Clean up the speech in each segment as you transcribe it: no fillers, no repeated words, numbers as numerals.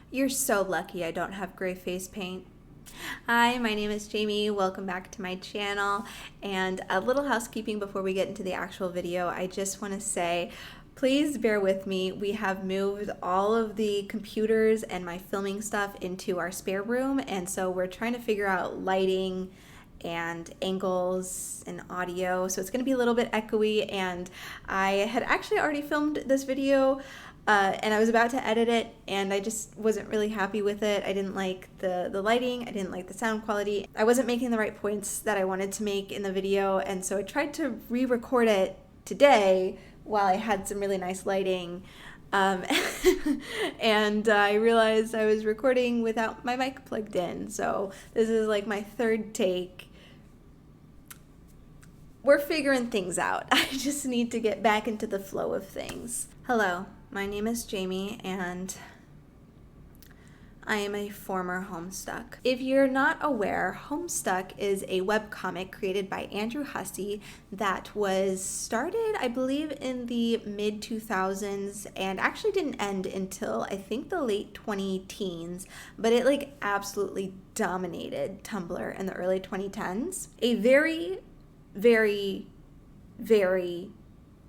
You're so lucky I don't have gray face paint. Hi, my name is Jamie. Welcome back to my channel. And a little housekeeping before we get into the actual video. I just want to say, please bear with me. We have moved all of the computers and my filming stuff into our spare room, and so we're trying to figure out lighting and angles and audio, so it's going to be a little bit echoey. And I had actually already filmed this video and I was about to edit it, and I just wasn't really happy with it. I didn't like the lighting, I didn't like the sound quality, I wasn't making the right points that I wanted to make in the video, and so I tried to re-record it today while I had some really nice lighting. And I realized I was recording without my mic plugged in, so this is like my third take. We're figuring things out. I just need to get back into the flow of things. Hello, my name is Jamie, and I am a former Homestuck. If you're not aware, Homestuck is a webcomic created by Andrew Hussey that was started, I believe, in the mid-2000s and actually didn't end until I think the late 20-teens, but it like absolutely dominated Tumblr in the early 2010s. A very, very, very,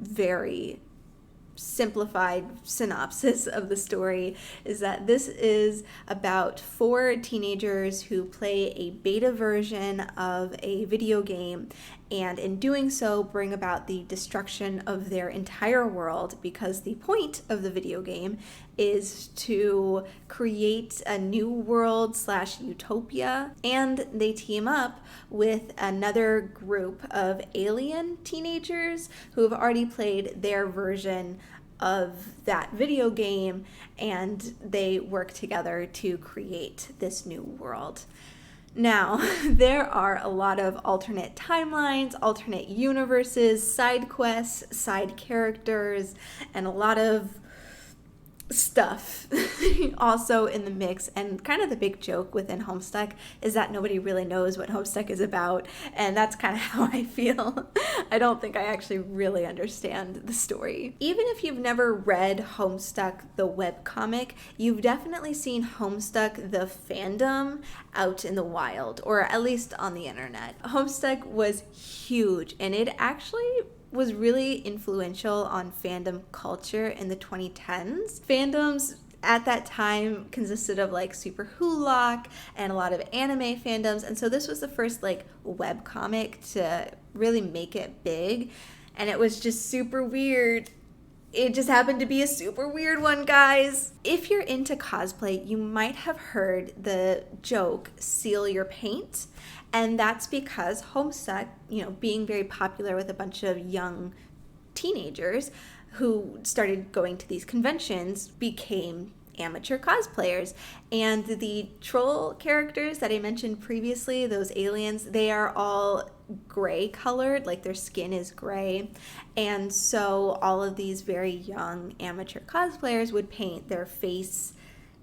very simplified synopsis of the story is that this is about 4 teenagers who play a beta version of a video game, and in doing so bring about the destruction of their entire world, because the point of the video game is to create a new world / utopia, and they team up with another group of alien teenagers who have already played their version of that video game, and they work together to create this new world. Now, there are a lot of alternate timelines, alternate universes, side quests, side characters, and a lot of stuff also in the mix. And kind of the big joke within Homestuck is that nobody really knows what Homestuck is about, and that's kind of how I feel. I don't think I actually really understand the story. Even if you've never read Homestuck the webcomic, you've definitely seen Homestuck the fandom out in the wild, or at least on the internet. Homestuck was huge, and it actually was really influential on fandom culture in the 2010s. Fandoms at that time consisted of like Super Hulock and a lot of anime fandoms, and so this was the first like web comic to really make it big, and it was just super weird. It just happened to be a super weird one, guys. If you're into cosplay, you might have heard the joke, seal your paint. And that's because Homestuck, being very popular with a bunch of young teenagers who started going to these conventions, became amateur cosplayers. And the troll characters that I mentioned previously, those aliens, they are all gray colored, like their skin is gray. And so all of these very young amateur cosplayers would paint their face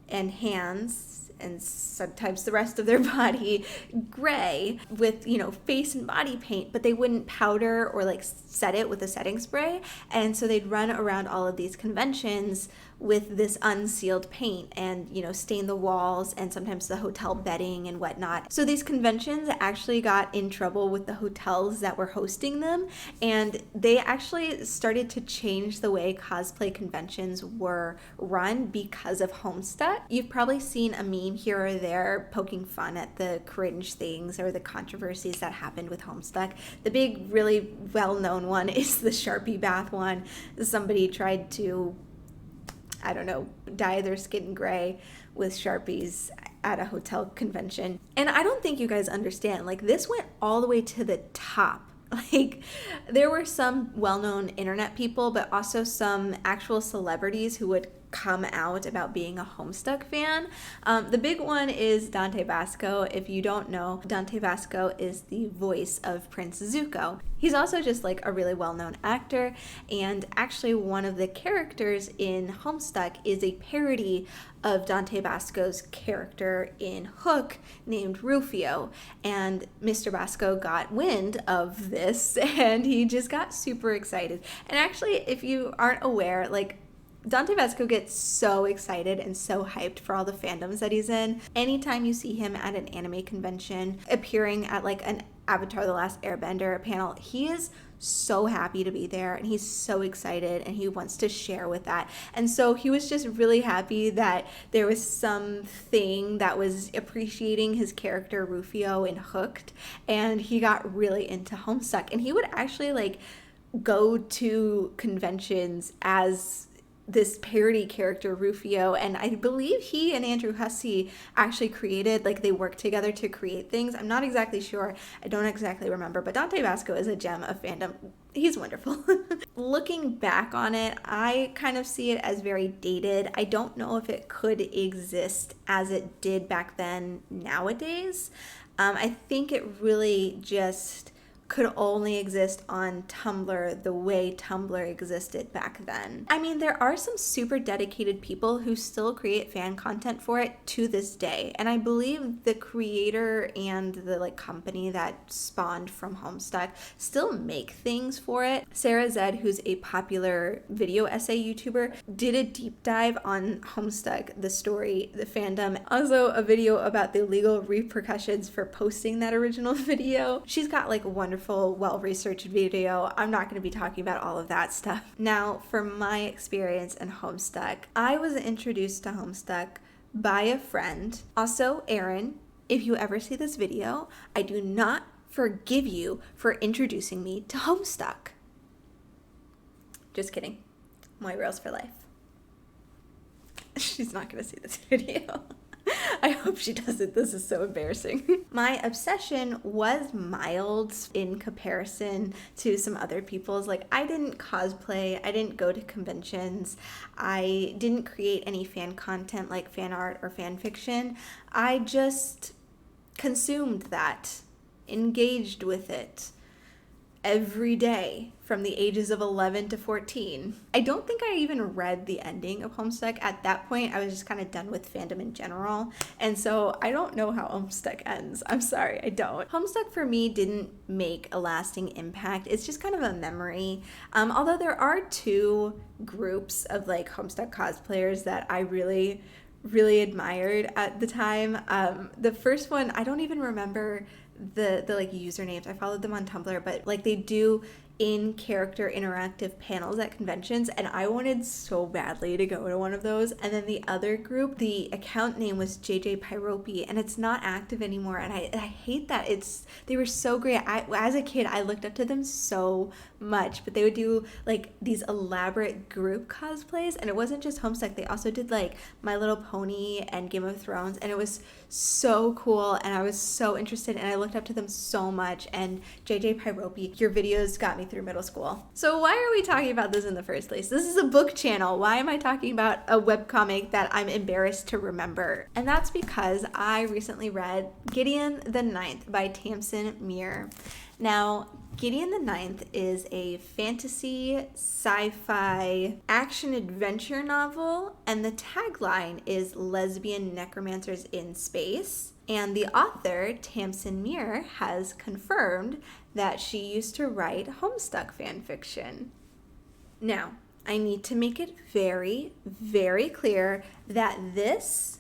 and hands and sometimes the rest of their body gray with, face and body paint, but they wouldn't powder or like set it with a setting spray. And so they'd run around all of these conventions with this unsealed paint and, stain the walls and sometimes the hotel bedding and whatnot. So these conventions actually got in trouble with the hotels that were hosting them, and they actually started to change the way cosplay conventions were run because of Homestuck. You've probably seen a meme here or there poking fun at the cringe things or the controversies that happened with Homestuck. The big, really well-known one is the Sharpie bath one. Somebody tried to, dye their skin gray with Sharpies at a hotel convention. And I don't think you guys understand, like, this went all the way to the top. Like, there were some well-known internet people, but also some actual celebrities who would come out about being a Homestuck fan. The big one is Dante Basco. If you don't know, Dante Basco is the voice of Prince Zuko. He's also just like a really well-known actor, and actually one of the characters in Homestuck is a parody of Dante Basco's character in Hook named Rufio. And Mr. Basco got wind of this and he just got super excited. And actually, if you aren't aware, like, Dante Basco gets so excited and so hyped for all the fandoms that he's in. Anytime you see him at an anime convention, appearing at like an Avatar: The Last Airbender panel, he is so happy to be there and he's so excited and he wants to share with that. And so he was just really happy that there was something that was appreciating his character Rufio in Hooked, and he got really into Homestuck, and he would actually like go to conventions as this parody character Rufio, and I believe he and Andrew Hussey actually created, like they worked together to create things. I'm not exactly sure, I don't exactly remember, but Dante Basco is a gem of fandom. He's wonderful. Looking back on it, I kind of see it as very dated. I don't know if it could exist as it did back then nowadays. I think it really just could only exist on Tumblr the way Tumblr existed back then. I mean, there are some super dedicated people who still create fan content for it to this day, and I believe the creator and the like company that spawned from Homestuck still make things for it. Sarah Zed, who's a popular video essay YouTuber, did a deep dive on Homestuck, the story, the fandom, also a video about the legal repercussions for posting that original video. She's got like wonderful, well-researched video. I'm not going to be talking about all of that stuff. Now, for my experience in Homestuck, I was introduced to Homestuck by a friend. Also, Erin, if you ever see this video, I do not forgive you for introducing me to Homestuck. Just kidding. Moira's for life. She's not going to see this video. I hope she doesn't. This is so embarrassing. My obsession was mild in comparison to some other people's. Like, I didn't cosplay, I didn't go to conventions, I didn't create any fan content like fan art or fan fiction. I just consumed that, engaged with it every day from the ages of 11 to 14. I don't think I even read the ending of Homestuck. At that point, I was just kind of done with fandom in general. And so I don't know how Homestuck ends. I'm sorry, I don't. Homestuck for me didn't make a lasting impact. It's just kind of a memory. Although there are two groups of like Homestuck cosplayers that I really admired at the time. The first one, I don't even remember the like usernames. I followed them on Tumblr, but like they do in-character interactive panels at conventions, and I wanted so badly to go to one of those. And then the other group, the account name was JJ Pyrope, and it's not active anymore, and I hate that. They were so great. As a kid, I looked up to them so much, but they would do like these elaborate group cosplays, and it wasn't just Homestuck. They also did like My Little Pony and Game of Thrones, and it was so cool, and I was so interested, and I looked up to them so much. And JJ Pyrope, your videos got me through middle school. So why are we talking about this in the first place? This is a book channel. Why am I talking about a webcomic that I'm embarrassed to remember? And that's because I recently read Gideon the Ninth by Tamsyn Muir. Now, Gideon the Ninth is a fantasy, sci-fi, action-adventure novel, and the tagline is Lesbian Necromancers in Space. And the author, Tamsyn Muir, has confirmed that she used to write Homestuck fanfiction. Now, I need to make it very, very clear that this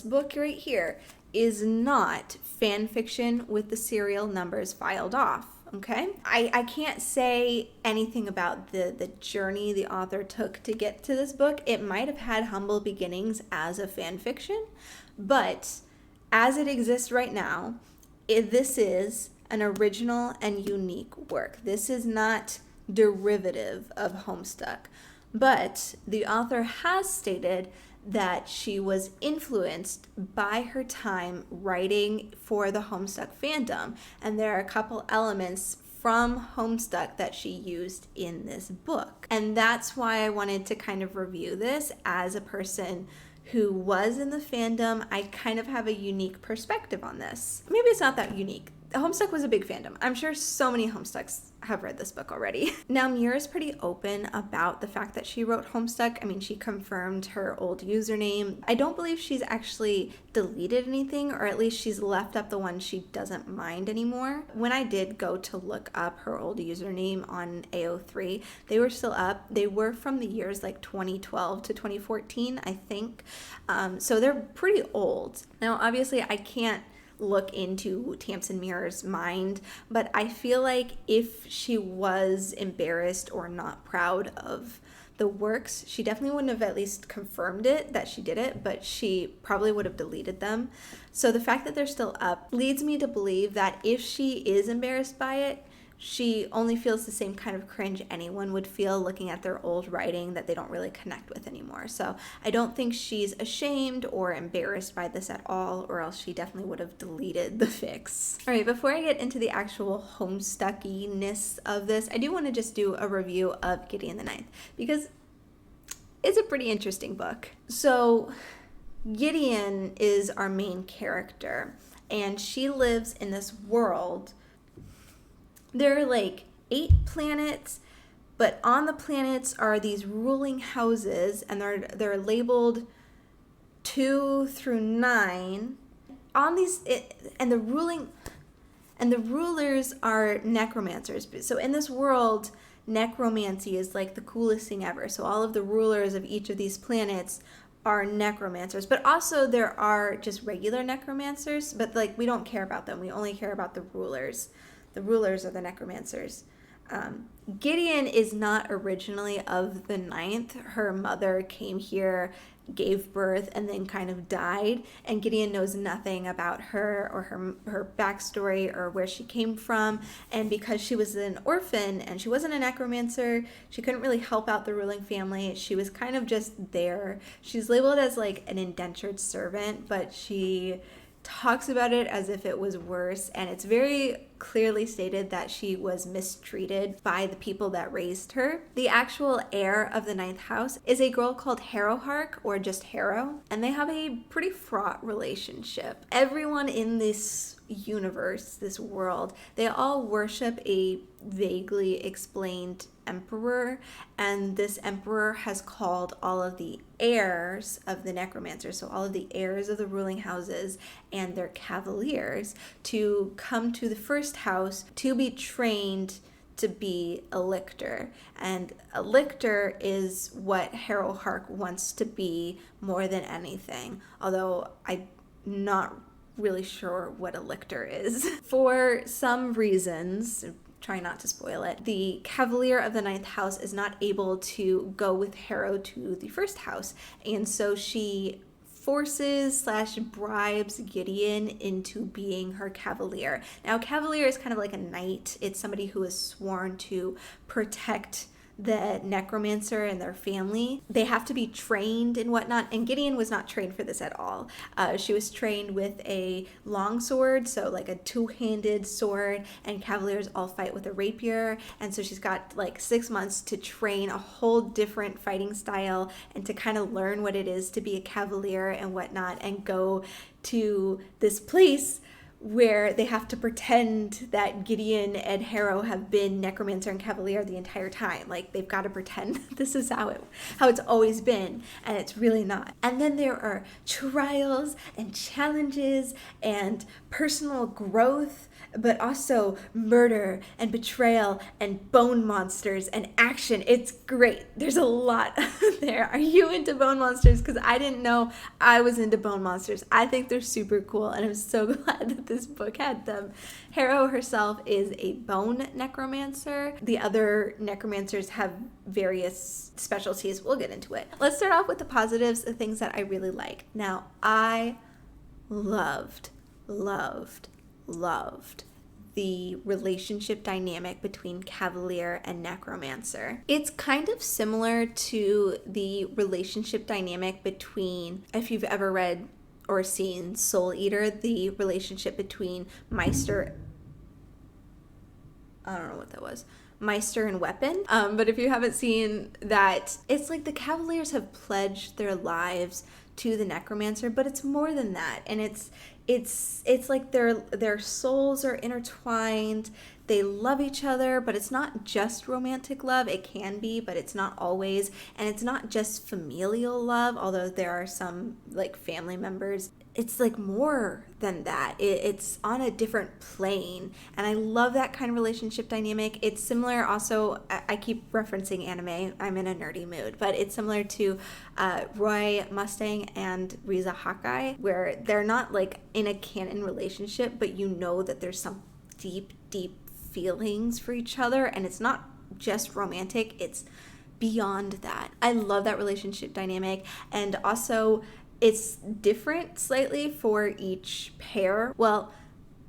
book right here is not fanfiction with the serial numbers filed off, okay? I can't say anything about the journey the author took to get to this book. It might have had humble beginnings as a fanfiction, but as it exists right now, this is an original and unique work. This is not derivative of Homestuck, but the author has stated that she was influenced by her time writing for the Homestuck fandom, and there are a couple elements from Homestuck that she used in this book. And that's why I wanted to kind of review this. As a person who was in the fandom, I kind of have a unique perspective on this. Maybe it's not that unique. Homestuck was a big fandom. I'm sure so many Homestucks have read this book already. Now, Muir is pretty open about the fact that she wrote Homestuck. I mean, she confirmed her old username. I don't believe she's actually deleted anything, or at least she's left up the one she doesn't mind anymore. When I did go to look up her old username on AO3, they were still up. They were from the years like 2012 to 2014, I think. So they're pretty old. Now, obviously, I can't look into Tamsyn Muir's mind, but I feel like if she was embarrassed or not proud of the works, she definitely wouldn't have at least confirmed it that she did it, but she probably would have deleted them. So the fact that they're still up leads me to believe that if she is embarrassed by it, she only feels the same kind of cringe anyone would feel looking at their old writing that they don't really connect with anymore. So I don't think she's ashamed or embarrassed by this at all, or else she definitely would have deleted the fics. All right, before I get into the actual Homestuckiness of this, I do want to just do a review of Gideon the Ninth, because it's a pretty interesting book. So Gideon is our main character, and she lives in this world. There are like 8 planets, but on the planets are these ruling houses, and they're labeled 2 through 9. On these, and the rulers are necromancers. So in this world, necromancy is like the coolest thing ever. So all of the rulers of each of these planets are necromancers, but also there are just regular necromancers, but like we don't care about them. We only care about the rulers. The rulers are the necromancers. Gideon is not originally of the Ninth. Her mother came here, gave birth, and then kind of died. And Gideon knows nothing about her or her backstory or where she came from. And because she was an orphan and she wasn't a necromancer, she couldn't really help out the ruling family. She was kind of just there. She's labeled as like an indentured servant, but she talks about it as if it was worse, and it's very clearly stated that she was mistreated by the people that raised her. The actual heir of the Ninth House is a girl called Harrowhark, or just Harrow, and they have a pretty fraught relationship. Everyone in this universe, this world, they all worship a vaguely explained emperor, and this emperor has called all of the heirs of the necromancer, so all of the heirs of the ruling houses and their cavaliers, to come to the first house to be trained to be a lictor. And a lictor is what Harrowhark wants to be more than anything, although I'm not really sure what a lictor is. For some reasons, try not to spoil it, the Cavalier of the Ninth House is not able to go with Harrow to the first house, and so she forces/bribes Gideon into being her Cavalier. Now, Cavalier is kind of like a knight. It's somebody who is sworn to protect the necromancer and their family. They have to be trained and whatnot, and Gideon was not trained for this at all. She was trained with a long sword, so like a 2-handed sword, and cavaliers all fight with a rapier, and so she's got like 6 months to train a whole different fighting style and to kind of learn what it is to be a cavalier and whatnot, and go to this place where they have to pretend that Gideon and Harrow have been necromancer and cavalier the entire time. Like, they've got to pretend this is how it's always been, and it's really not. And then there are trials and challenges and personal growth, but also murder and betrayal and bone monsters and action. It's great. There's a lot there. Are you into bone monsters? Because I didn't know I was into bone monsters. I think they're super cool, and I'm so glad that this book had them. Harrow herself is a bone necromancer. The other necromancers have various specialties. We'll get into it. Let's start off with the positives, the things that I really liked. Now, I loved the relationship dynamic between Cavalier and Necromancer. It's kind of similar to the relationship dynamic between, if you've ever read or seen Soul Eater, the relationship between Meister, I don't know what that was, Meister and Weapon. But if you haven't seen that, it's like the Cavaliers have pledged their lives to the necromancer, but it's more than that. And it's like their souls are intertwined. They love each other, but it's not just romantic love. It can be, but it's not always. And it's not just familial love, although there are some like family members. It's like more than that. It's on a different plane. And I love that kind of relationship dynamic. It's similar also, I keep referencing anime. I'm in a nerdy mood, but it's similar to Roy Mustang and Riza Hakai, where they're not like in a canon relationship, but you know that there's some deep feelings for each other, and it's not just romantic, it's beyond that. I love that relationship dynamic, and also it's different slightly for each pair. Well,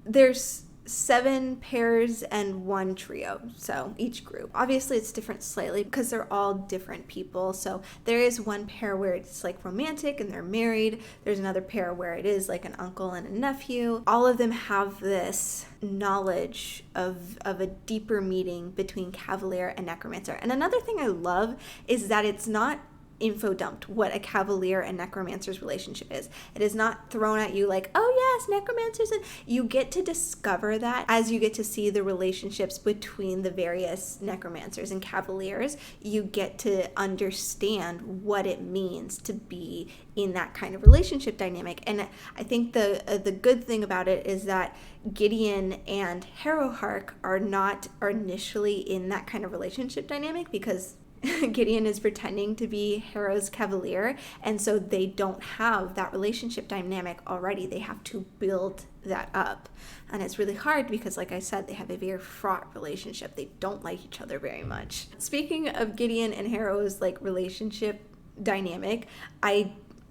there's 7 pairs and 1 trio, so each group. Obviously it's different slightly because they're all different people. So there is one pair where it's like romantic and they're married. There's another pair where it is like an uncle and a nephew. All of them have this knowledge of a deeper meeting between Cavalier and Necromancer. And another thing I love is that it's not info dumped what a Cavalier and Necromancer's relationship is. It is not thrown at you like, oh yes, Necromancers, and you get to discover that as you get to see the relationships between the various Necromancers and Cavaliers. You get to understand what it means to be in that kind of relationship dynamic. And I think the good thing about it is that Gideon and Harrowhark are initially in that kind of relationship dynamic because Gideon is pretending to be Harrow's Cavalier, and so they don't have that relationship dynamic already. They have to build that up, and it's really hard because, like I said, they have a very fraught relationship. They don't like each other very much. Speaking of Gideon and Harrow's like relationship dynamic,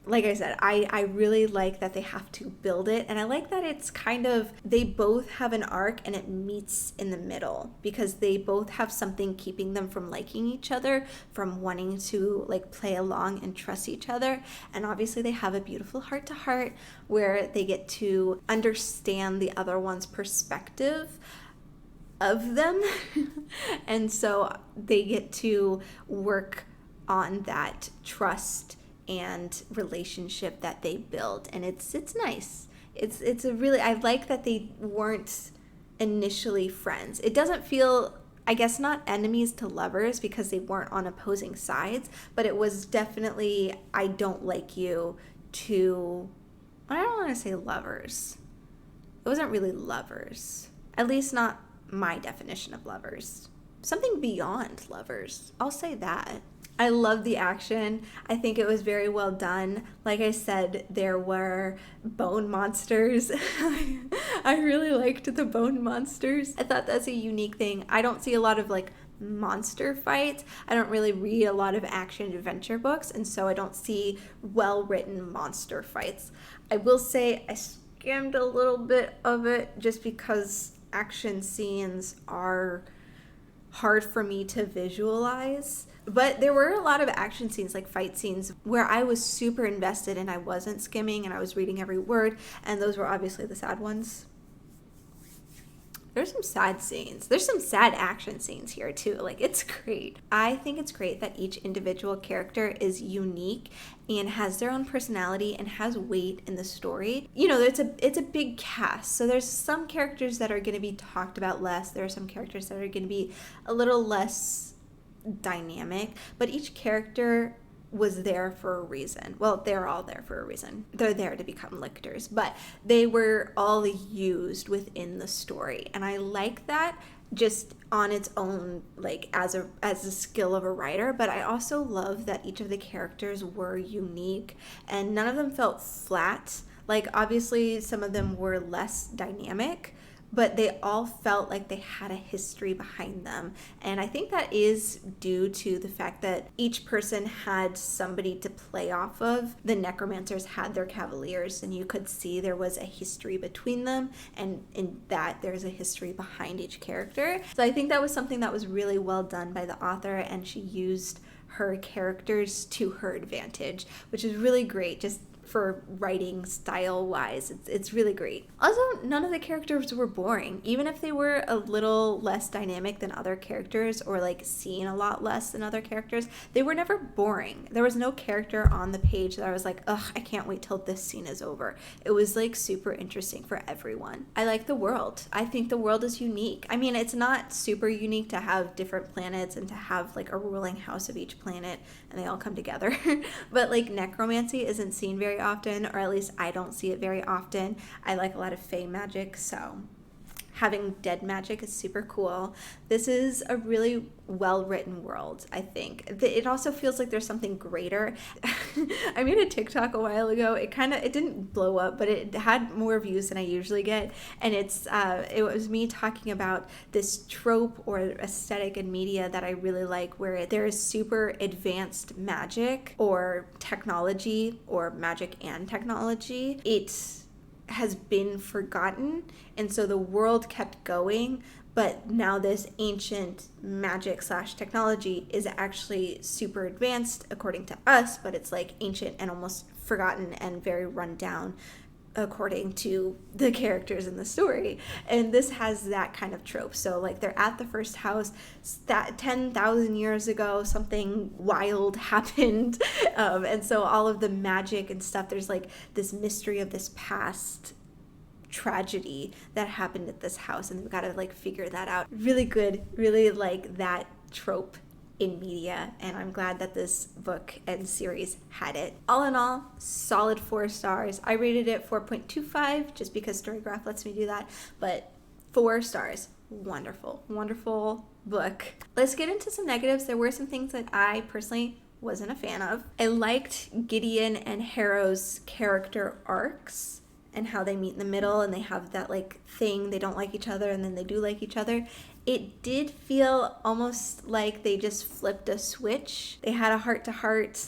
like I said, I really like that they have to build it, and I like that it's kind of, they both have an arc and it meets in the middle because they both have something keeping them from liking each other, from wanting to like play along and trust each other. And obviously they have a beautiful heart-to-heart where they get to understand the other one's perspective of them and so they get to work on that trust and relationship that they build, and it's nice. It's a really, I like that they weren't initially friends. It doesn't feel, I guess, not enemies to lovers because they weren't on opposing sides, but it was definitely I don't like you to, I don't want to say lovers. It wasn't really lovers, at least not my definition of lovers. Something beyond lovers, I'll say that. I love the action. I think it was very well done. Like I said, there were bone monsters. I really liked the bone monsters. I thought that's a unique thing. I don't see a lot of like monster fights. I don't really read a lot of action adventure books, and so I don't see well-written monster fights. I will say I skimmed a little bit of it just because action scenes are hard for me to visualize. But there were a lot of action scenes, like fight scenes, where I was super invested and I wasn't skimming and I was reading every word, and those were obviously the sad ones. There's some sad scenes. There's some sad action scenes here too. Like, it's great. I think it's great that each individual character is unique and has their own personality and has weight in the story. You know, it's a big cast. So there's some characters that are going to be talked about less. There are some characters that are going to be a little less dynamic, but each character was there for a reason. Well, they're all there for a reason. They're there to become lictors, but they were all used within the story, and I like that just on its own, like as a skill of a writer. But I also love that each of the characters were unique and none of them felt flat. Like, obviously some of them were less dynamic, but they all felt like they had a history behind them. And I think that is due to the fact that each person had somebody to play off of. The Necromancers had their Cavaliers, and you could see there was a history between them, and in that there's a history behind each character. So I think that was something that was really well done by the author, and she used her characters to her advantage, which is really great. Just for writing style wise. It's really great. Also, none of the characters were boring, even if they were a little less dynamic than other characters, or like seen a lot less than other characters. They were never boring. There was no character on the page that I was like, ugh, I can't wait till this scene is over. It was like super interesting for everyone. I like the world. I think the world is unique. I mean, it's not super unique to have different planets and to have like a ruling house of each planet and they all come together. But like necromancy isn't seen very often, or at least I don't see it very often. I like a lot of fae magic, so having dead magic is super cool. This is a really well-written world, I think. It also feels like there's something greater. I made a TikTok a while ago. It didn't blow up, but it had more views than I usually get. And it was me talking about this trope or aesthetic in media that I really like, where there is super advanced magic or technology, or magic and technology. It has been forgotten, and so the world kept going, but now this ancient magic / technology is actually super advanced according to us, but it's like ancient and almost forgotten and very run down according to the characters in the story. And this has that kind of trope. So like they're at the first house, that 10,000 years ago something wild happened, and so all of the magic and stuff, there's like this mystery of this past tragedy that happened at this house, and we've got to like figure that out. Really good, really like that trope in media, and I'm glad that this book and series had it. All in all, solid 4 stars. I rated it 4.25 just because Storygraph lets me do that, but 4 stars. Wonderful, wonderful book. Let's get into some negatives. There were some things that I personally wasn't a fan of. I liked Gideon and Harrow's character arcs and how they meet in the middle, and they have that like thing, they don't like each other and then they do like each other. It did feel almost like they just flipped a switch. They had a heart-to-heart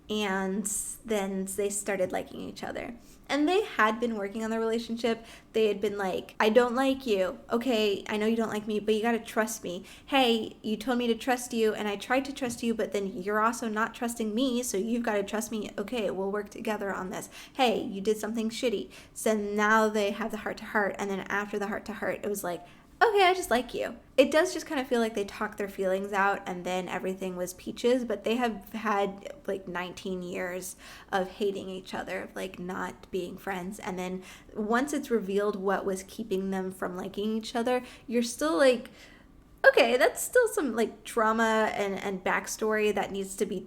and then they started liking each other. And they had been working on their relationship. They had been like, I don't like you. Okay, I know you don't like me, but you gotta trust me. Hey, you told me to trust you, and I tried to trust you, but then you're also not trusting me, so you've gotta trust me. Okay, we'll work together on this. Hey, you did something shitty. So now they have the heart-to-heart, and then after the heart-to-heart, it was like, okay, I just like you. It does just kind of feel like they talked their feelings out and then everything was peaches, but they have had like 19 years of hating each other, like not being friends. And then once it's revealed what was keeping them from liking each other, you're still like, okay, that's still some like trauma and backstory that needs to be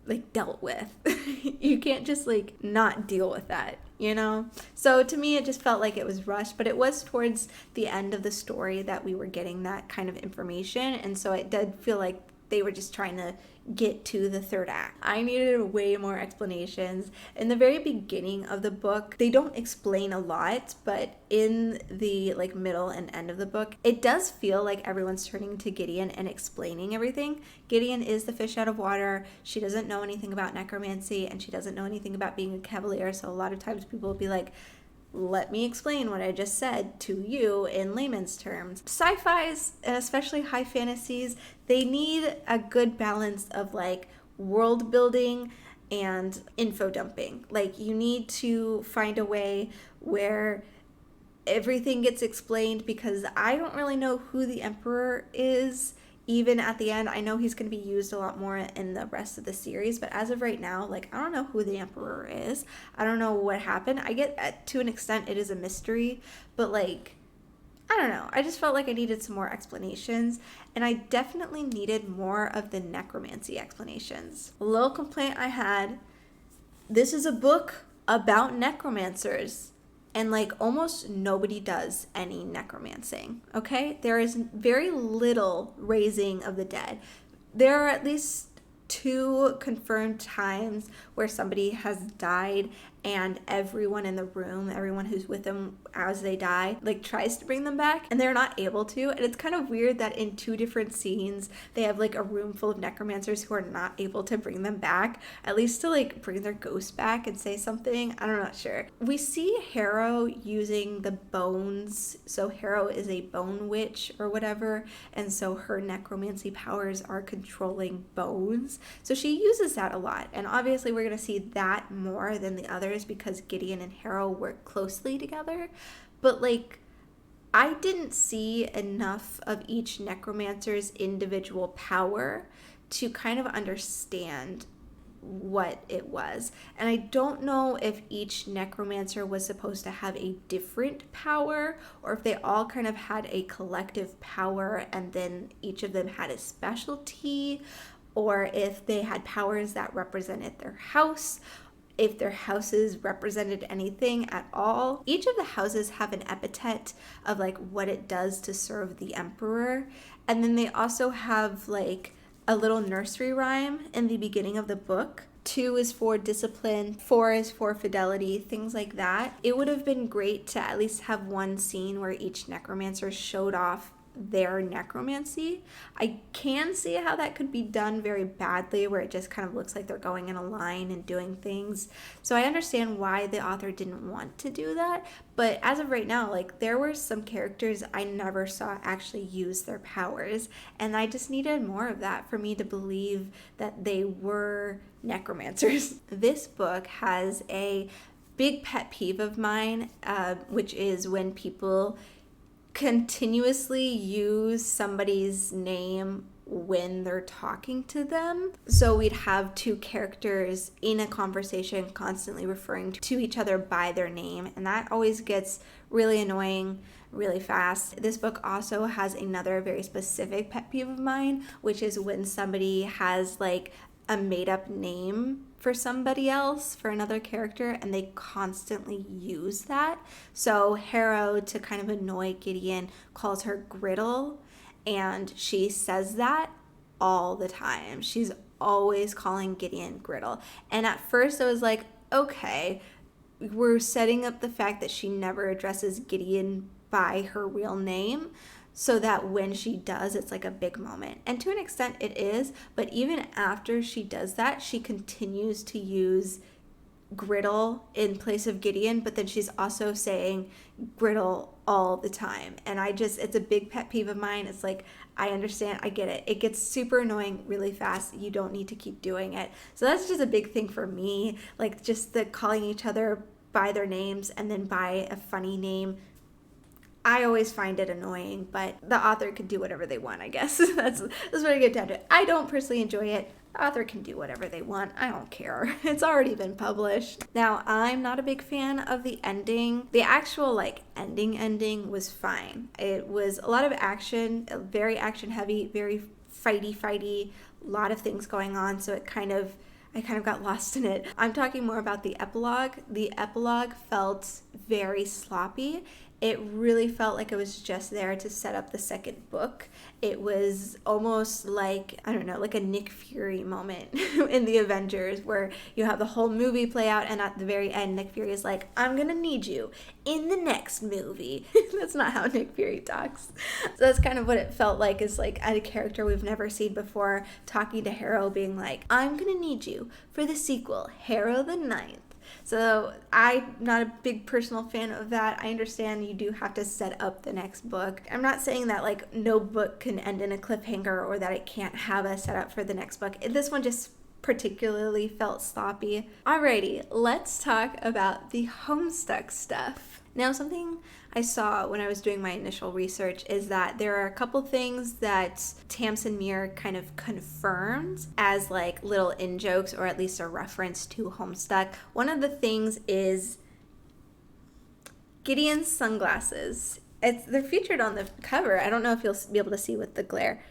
like dealt with. You can't just like not deal with that, you know? So to me, it just felt like it was rushed, but it was towards the end of the story that we were getting that kind of information. And so it did feel like they were just trying to get to the third act. I needed way more explanations. In the very beginning of the book, they don't explain a lot, but in the like middle and end of the book, it does feel like everyone's turning to Gideon and explaining everything. Gideon is the fish out of water. She doesn't know anything about necromancy, and she doesn't know anything about being a cavalier, so a lot of times people will be like, let me explain what I just said to you in layman's terms. Sci-fis, and especially high fantasies, they need a good balance of like world building and info dumping. Like you need to find a way where everything gets explained, because I don't really know who the Emperor is. Even at the end, I know he's going to be used a lot more in the rest of the series, but as of right now, like, I don't know who the Emperor is. I don't know what happened. I get, to an extent, it is a mystery, but, like, I don't know. I just felt like I needed some more explanations, and I definitely needed more of the necromancy explanations. A little complaint I had, this is a book about necromancers. And like almost nobody does any necromancing, okay? There is very little raising of the dead. There are at least 2 confirmed times where somebody has died and everyone in the room, everyone who's with them as they die, like tries to bring them back and they're not able to. And it's kind of weird that in 2 different scenes, they have like a room full of necromancers who are not able to bring them back, at least to like bring their ghost back and say something. I'm not sure. We see Harrow using the bones. So Harrow is a bone witch or whatever. And so her necromancy powers are controlling bones. So she uses that a lot. And obviously we're going to see that more than the other brothers because Gideon and Harrow work closely together. But like, I didn't see enough of each necromancer's individual power to kind of understand what it was. And I don't know if each necromancer was supposed to have a different power or if they all kind of had a collective power and then each of them had a specialty, or if they had powers that represented their house, if their houses represented anything at all. Each of the houses have an epithet of like what it does to serve the emperor. And then they also have like a little nursery rhyme in the beginning of the book. 2 is for discipline, 4 is for fidelity, things like that. It would have been great to at least have one scene where each necromancer showed off their necromancy. I can see how that could be done very badly, where it just kind of looks like they're going in a line and doing things. So I understand why the author didn't want to do that, but as of right now, like, there were some characters I never saw actually use their powers, and I just needed more of that for me to believe that they were necromancers. This book has a big pet peeve of mine, which is when people continuously use somebody's name when they're talking to them. So we'd have 2 characters in a conversation constantly referring to each other by their name, and that always gets really annoying really fast. This book also has another very specific pet peeve of mine, which is when somebody has like a made-up name for somebody else, for another character, and they constantly use that. So Harrow, to kind of annoy Gideon, calls her Griddle, and she says that all the time. She's always calling Gideon Griddle. And at first I was like, okay, we're setting up the fact that she never addresses Gideon by her real name, so that when she does, it's like a big moment. And to an extent it is, but even after she does that, she continues to use Griddle in place of Gideon, but then she's also saying Griddle all the time. And it's a big pet peeve of mine. It's like, I understand, I get it. It gets super annoying really fast. You don't need to keep doing it. So that's just a big thing for me, like just the calling each other by their names and then by a funny name. I always find it annoying, but the author can do whatever they want, I guess. That's what I get down to. I don't personally enjoy it. The author can do whatever they want. I don't care. It's already been published. Now, I'm not a big fan of the ending. The actual, like, ending was fine. It was a lot of action, very action heavy, very fighty, a lot of things going on, so I kind of got lost in it. I'm talking more about the epilogue. The epilogue felt very sloppy. It really felt like it was just there to set up the second book. It was almost like, I don't know, like a Nick Fury moment in the Avengers, where you have the whole movie play out and at the very end, Nick Fury is like, I'm gonna need you in the next movie. That's not how Nick Fury talks. So that's kind of what it felt like, is like a character we've never seen before talking to Harrow being like, I'm gonna need you for the sequel, Harrow the Ninth. So I'm not a big personal fan of that. I understand you do have to set up the next book. I'm not saying that like no book can end in a cliffhanger or that it can't have a setup for the next book. This one just particularly felt sloppy. Alrighty, let's talk about the Homestuck stuff. Now, something I saw when I was doing my initial research is that there are a couple things that Tamsyn Muir kind of confirmed as like little in-jokes, or at least a reference to Homestuck. One of the things is Gideon'S Sunglasses. They're featured on the cover. I don't know if you'll be able to see with the glare,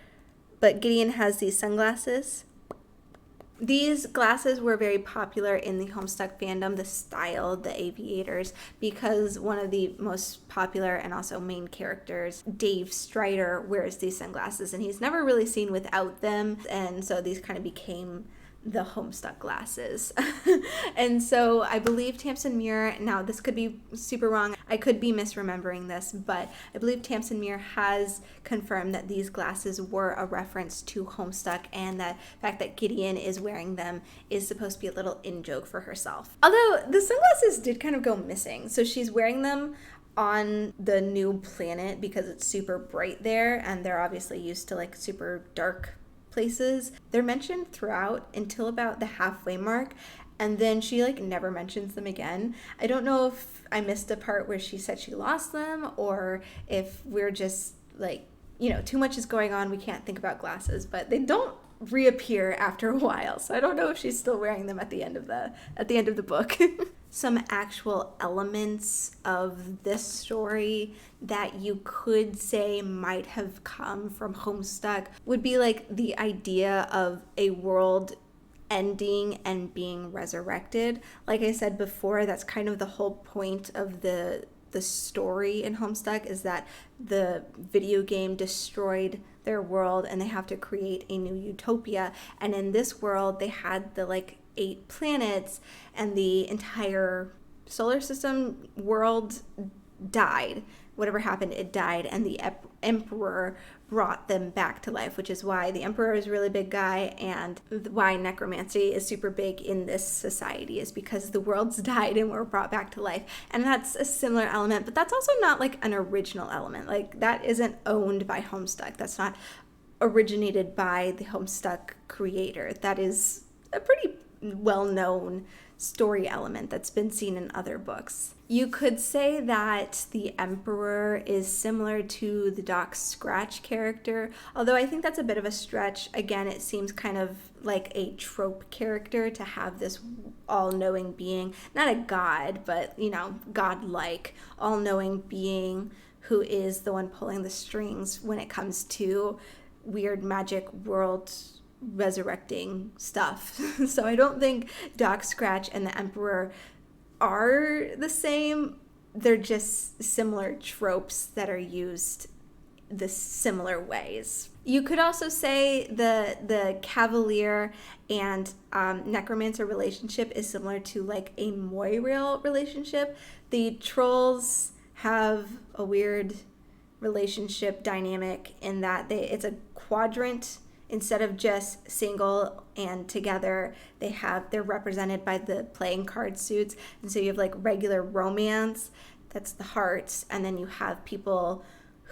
but Gideon has these sunglasses. These glasses were very popular in the Homestuck fandom, the style, the aviators, because one of the most popular and also main characters, Dave Strider, wears these sunglasses, and he's never really seen without them, and so these kind of became the Homestuck glasses. And so I believe Tamsyn Muir, now this could be super wrong, I could be misremembering this, but I believe Tamsyn Muir has confirmed that these glasses were a reference to Homestuck, and that fact that Gideon is wearing them is supposed to be a little in-joke for herself. Although the sunglasses did kind of go missing, so she's wearing them on the new planet because it's super bright there, and they're obviously used to like super dark places. They're mentioned throughout until about the halfway mark, and then she like never mentions them again. I don't know if I missed a part where she said she lost them, or if we're just like, too much is going on, we can't think about glasses, but they don't reappear after a while. So I don't know if she's still wearing them at the end of the book. Some actual elements of this story that you could say might have come from Homestuck would be like the idea of a world ending and being resurrected. Like I said before, that's kind of the whole point of the story in Homestuck, is that the video game destroyed their world and they have to create a new utopia. And in this world, they had the like 8 planets, and the entire solar system world died. Whatever happened, it died, and the emperor brought them back to life, which is why the emperor is a really big guy, and why necromancy is super big in this society, is because the world's died and were brought back to life. And that's a similar element, but that's also not like an original element. Like, that isn't owned by Homestuck. That's not originated by the Homestuck creator. That is a pretty well-known story element that's been seen in other books. You could say that the Emperor is similar to the Doc Scratch character, although I think that's a bit of a stretch. Again, it seems kind of like a trope character to have this all-knowing being, not a god, but, godlike, all-knowing being who is the one pulling the strings when it comes to weird magic world resurrecting stuff. So I don't think Doc Scratch and the Emperor are the same. They're just similar tropes that are used the similar ways. You could also say the Cavalier and Necromancer relationship is similar to like a Moirail relationship. The trolls have a weird relationship dynamic in that it's a quadrant. Instead of just single and together, they're represented by the playing card suits. And so you have like regular romance, that's the hearts, and then you have people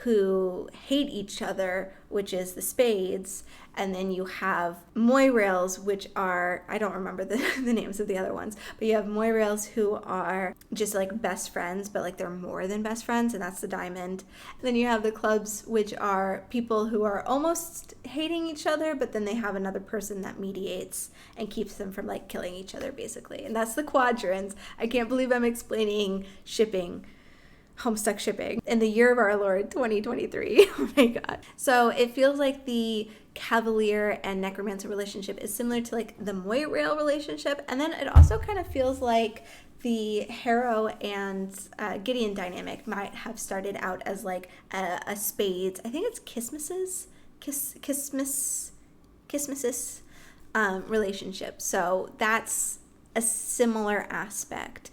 who hate each other, which is the spades, and then you have Moirails, which are, I don't remember the names of the other ones, but you have Moirails who are just like best friends, but like they're more than best friends, and that's the diamond. And then you have the clubs, which are people who are almost hating each other, but then they have another person that mediates and keeps them from like killing each other, basically. And that's the quadrants. I can't believe I'm explaining shipping. Homestuck shipping in the year of our Lord 2023. Oh my god. So it feels like the Cavalier and Necromancer relationship is similar to like the Moirail relationship, and then it also kind of feels like the Harrow and Gideon dynamic might have started out as like a spades. I think it's Kismesis relationship. So that's a similar aspect.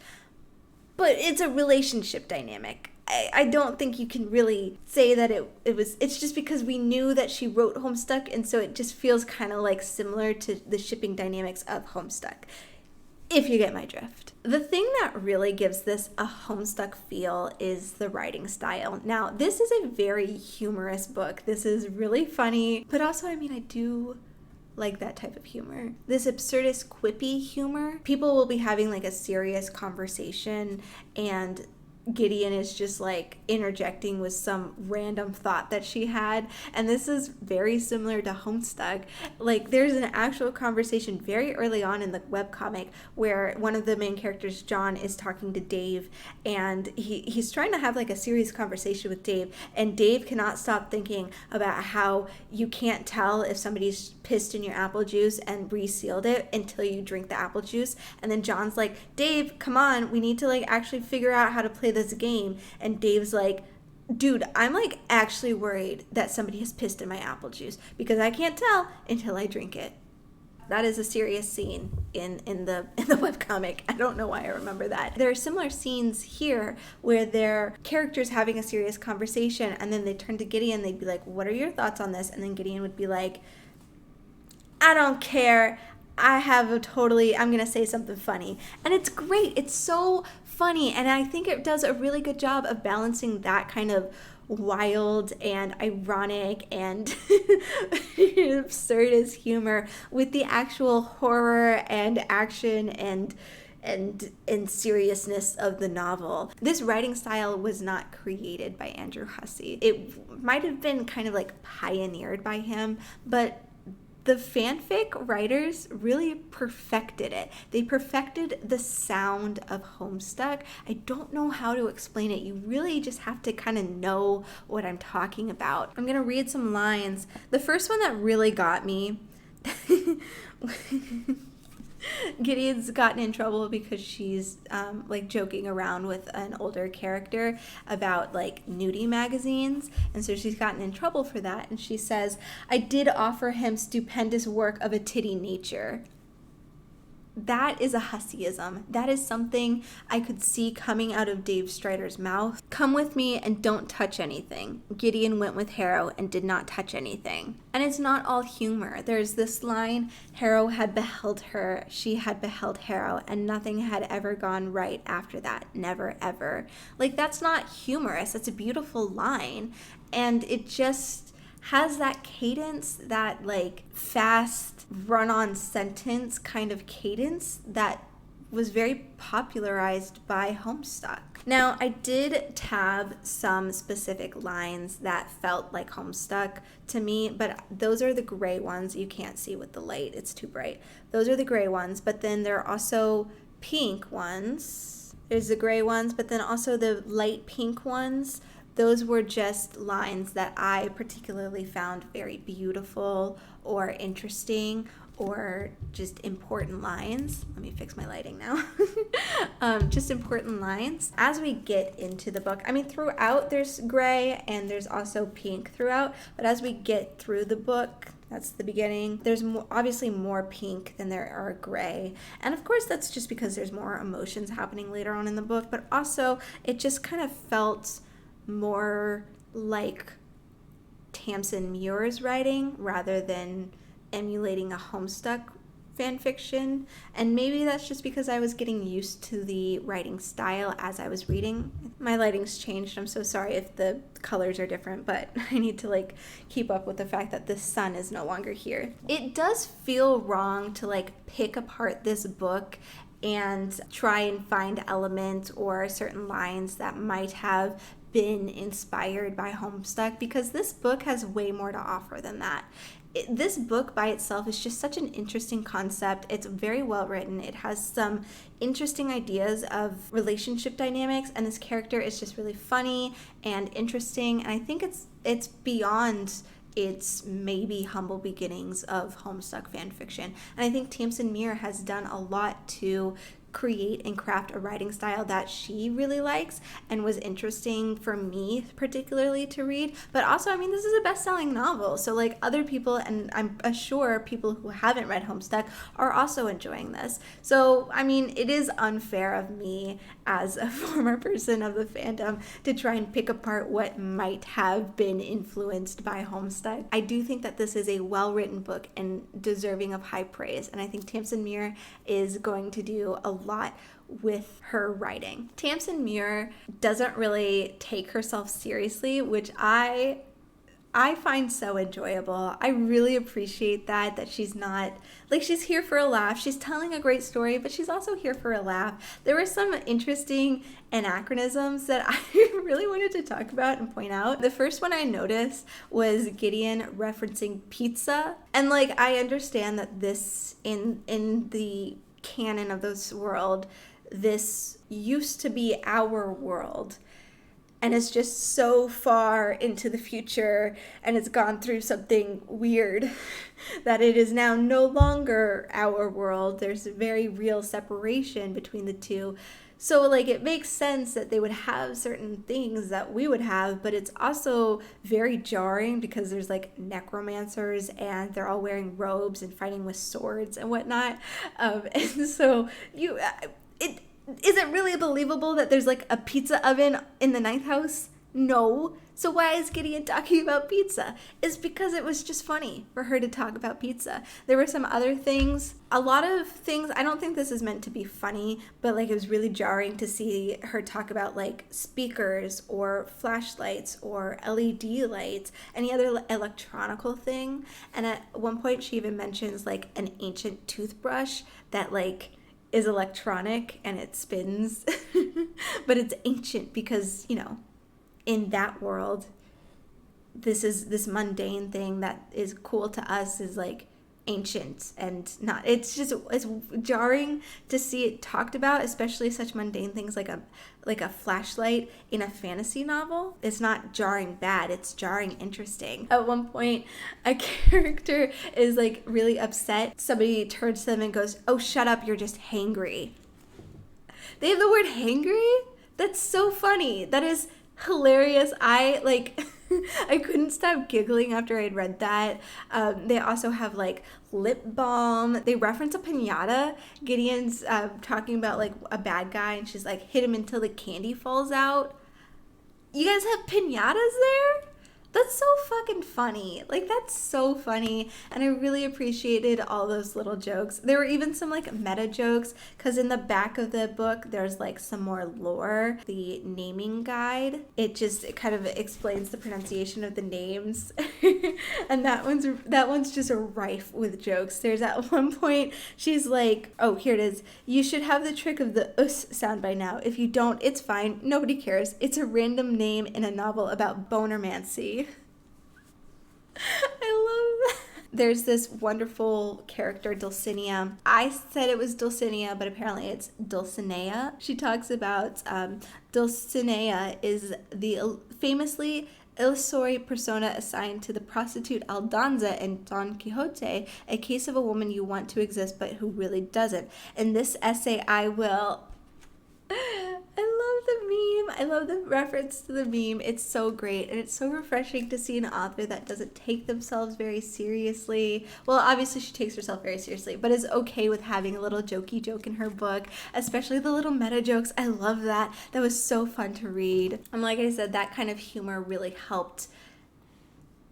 But it's a relationship dynamic. I don't think you can really say that it's just because we knew that she wrote Homestuck, and so it just feels kind of like similar to the shipping dynamics of Homestuck, if you get my drift. The thing that really gives this a Homestuck feel is the writing style. Now, this is a very humorous book. This is really funny, but also, I do like that type of humor. This absurdist, quippy humor. People will be having like a serious conversation, and Gideon is just like interjecting with some random thought that she had. And this is very similar to Homestuck. Like, there's an actual conversation very early on in the webcomic where one of the main characters, John, is talking to Dave, and he's trying to have like a serious conversation with Dave, and Dave cannot stop thinking about how you can't tell if somebody's pissed in your apple juice and resealed it until you drink the apple juice. And then John's like, Dave, come on, we need to like actually figure out how to play this game. And Dave's like, dude, I'm like actually worried that somebody has pissed in my apple juice because I can't tell until I drink it. That is a serious scene in the webcomic. I don't know why I remember that. There are similar scenes here where their characters having a serious conversation, and then they turn to Gideon, they'd be like, what are your thoughts on this? And then Gideon would be like, I don't care. I'm going to say something funny. And it's great. It's so funny, and I think it does a really good job of balancing that kind of wild and ironic and absurdist humor with the actual horror and action and seriousness of the novel. This writing style was not created by Andrew Hussey. It might have been kind of like pioneered by him, but the fanfic writers really perfected it. They perfected the sound of Homestuck. I don't know how to explain it. You really just have to kind of know what I'm talking about. I'm going to read some lines. The first one that really got me Gideon's gotten in trouble because she's like joking around with an older character about like nudie magazines, and so she's gotten in trouble for that, and she says, "I did offer him stupendous work of a titty nature." That is a Husseyism. That is something I could see coming out of Dave Strider's mouth. "Come with me and don't touch anything." Gideon went with Harrow and did not touch anything. And it's not all humor. There's this line, "Harrow had beheld her, she had beheld Harrow, and nothing had ever gone right after that. Never, ever." Like, that's not humorous. It's a beautiful line. And it just has that cadence, that like fast run-on sentence kind of cadence that was very popularized by Homestuck. Now, I did tab some specific lines that felt like Homestuck to me, but those are the gray ones. You can't see with the light, it's too bright. Those are the gray ones, but then there are also pink ones. There's the gray ones, but then also the light pink ones. Those were just lines that I particularly found very beautiful or interesting or just important lines. Let me fix my lighting now. Just important lines. As we get into the book, I mean, throughout there's gray and there's also pink throughout, but as we get through the book, that's the beginning, there's obviously more pink than there are gray. And of course, that's just because there's more emotions happening later on in the book, but also it just kind of felt more like Tamsyn Muir's writing rather than emulating a Homestuck fan fiction. And maybe that's just because I was getting used to the writing style as I was reading. My lighting's changed. I'm so sorry if the colors are different, but I need to like keep up with the fact that the sun is no longer here. It does feel wrong to like pick apart this book and try and find elements or certain lines that might have been inspired by Homestuck, because this book has way more to offer than that. This book by itself is just such an interesting concept. It's very well written. It has some interesting ideas of relationship dynamics, and this character is just really funny and interesting, and I think it's beyond its maybe humble beginnings of Homestuck fan fiction. And I think Tamsyn Muir has done a lot to create and craft a writing style that she really likes and was interesting for me particularly to read. But also, I mean, this is a best-selling novel, so like other people, and I'm sure people who haven't read Homestuck are also enjoying this. So I mean, it is unfair of me as a former person of the fandom to try and pick apart what might have been influenced by Homestuck. I do think that this is a well-written book and deserving of high praise, and I think Tamsyn Muir is going to do a lot with her writing. Tamsyn Muir doesn't really take herself seriously, which I find so enjoyable. I really appreciate that she's not, like, she's here for a laugh. She's telling a great story, but she's also here for a laugh. There were some interesting anachronisms that I really wanted to talk about and point out. The first one I noticed was Gideon referencing pizza. And like, I understand that this, in the canon of this world, this used to be our world, and it's just so far into the future and it's gone through something weird that it is now no longer our world. There's a very real separation between the two. So like, it makes sense that they would have certain things that we would have, but it's also very jarring because there's like necromancers and they're all wearing robes and fighting with swords and whatnot. And so is it really believable that there's like a pizza oven in the ninth house? No. So why is Gideon talking about pizza? It's because it was just funny for her to talk about pizza. There were some other things, a lot of things, I don't think this is meant to be funny, but like it was really jarring to see her talk about like speakers or flashlights or LED lights, any other electronical thing. And at one point she even mentions like an ancient toothbrush that like is electronic and it spins, but it's ancient because, you know, in that world, this mundane thing that is cool to us is like ancient and not. It's jarring to see it talked about, especially such mundane things like a flashlight in a fantasy novel. It's not jarring bad, it's jarring interesting. At one point, a character is like really upset. Somebody turns to them and goes, "Oh, shut up, you're just hangry." They have the word hangry? That's so funny. That is hilarious. I I couldn't stop giggling after I'd read that. They also have like lip balm. They reference a piñata. Gideon's talking about like a bad guy and she's like, hit him until the candy falls out. You guys have piñatas there? That's so fucking funny. Like, that's so funny. And I really appreciated all those little jokes. There were even some like meta jokes because in the back of the book, there's like some more lore. The naming guide, it kind of explains the pronunciation of the names. And that one's just rife with jokes. There's at one point, she's like, oh, here it is. You should have the trick of the us sound by now. If you don't, it's fine. Nobody cares. It's a random name in a novel about bonermancy. I love that. There's this wonderful character, Dulcinea. I said it was Dulcinea, but apparently it's Dulcinea. She talks about Dulcinea is the famously illusory persona assigned to the prostitute Aldonza in Don Quixote, a case of a woman you want to exist but who really doesn't. In this essay, I love the meme. I love the reference to the meme. It's so great. And it's so refreshing to see an author that doesn't take themselves very seriously. Well, obviously she takes herself very seriously, but is okay with having a little jokey joke in her book, especially the little meta jokes. I love that. That was so fun to read. And like I said, that kind of humor really helped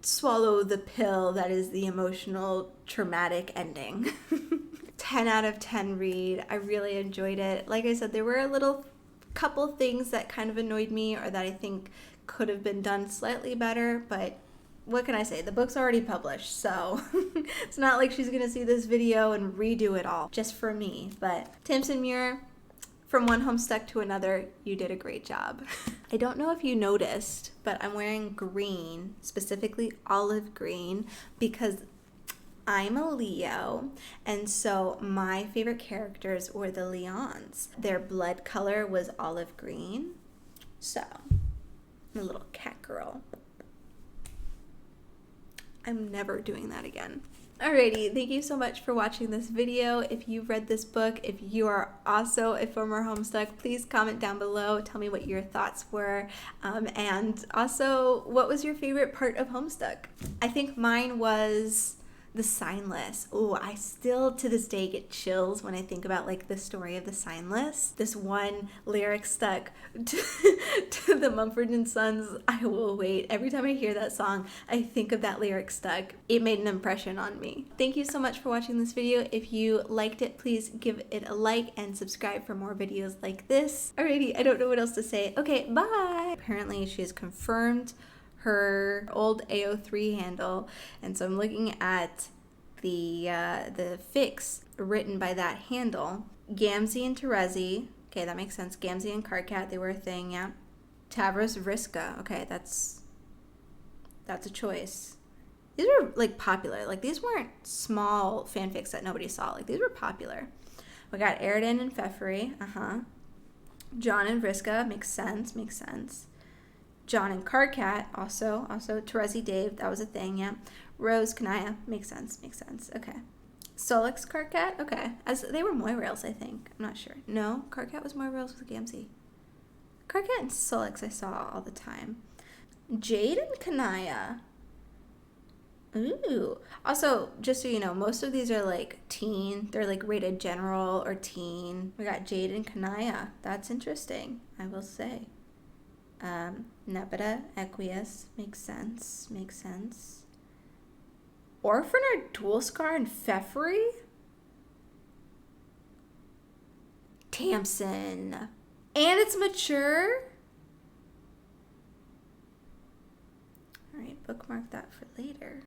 swallow the pill that is the emotional, traumatic ending. 10 out of 10 read. I really enjoyed it. Like I said, there were a couple things that kind of annoyed me or that I think could have been done slightly better, but what can I say? The book's already published, so it's not like she's gonna see this video and redo it all just for me. But Tamsyn Muir, from one Homestuck to another, you did a great job. I don't know if you noticed, but I'm wearing green, specifically olive green, because I'm a Leo, and so my favorite characters were the Leons. Their blood color was olive green, so I'm a little cat girl. I'm never doing that again. Alrighty, thank you so much for watching this video. If you've read this book, if you are also a former Homestuck, please comment down below. Tell me what your thoughts were, and also what was your favorite part of Homestuck? I think mine was the sign list. Oh, I still to this day get chills when I think about like the story of the sign list. This one lyric stuck to the Mumford & Sons, I Will Wait. Every time I hear that song, I think of that lyric stuck. It made an impression on me. Thank you so much for watching this video. If you liked it, please give it a like and subscribe for more videos like this. Alrighty, I don't know what else to say. Okay, bye! Apparently she has confirmed her old AO3 handle, and so I'm looking at the fics written by that handle. Gamzee and Terezi, okay, that makes sense. Gamzee and Carcat, they were a thing, yeah. Tavros Vriska, okay, that's a choice. These were like popular, like these weren't small fanfics that nobody saw, like these were popular. We got Eridan and Fefri, John and Vriska, makes sense. John and Carcat, also Terezi Dave, that was a thing, yeah. Rose Kanaya, makes sense, okay. Solix Carcat, okay. As they were Moirails, I think. I'm not sure. No, Carcat was Moirails with Gamzee. Carcat and Solix I saw all the time. Jade and Kanaya. Ooh. Also, just so you know, most of these are like teen. They're like rated general or teen. We got Jade and Kanaya. That's interesting, I will say. Nepeta, Equius, makes sense. Orphaner, Dualscar, and Pfeffrey? Tamsyn. And it's mature? Alright, bookmark that for later.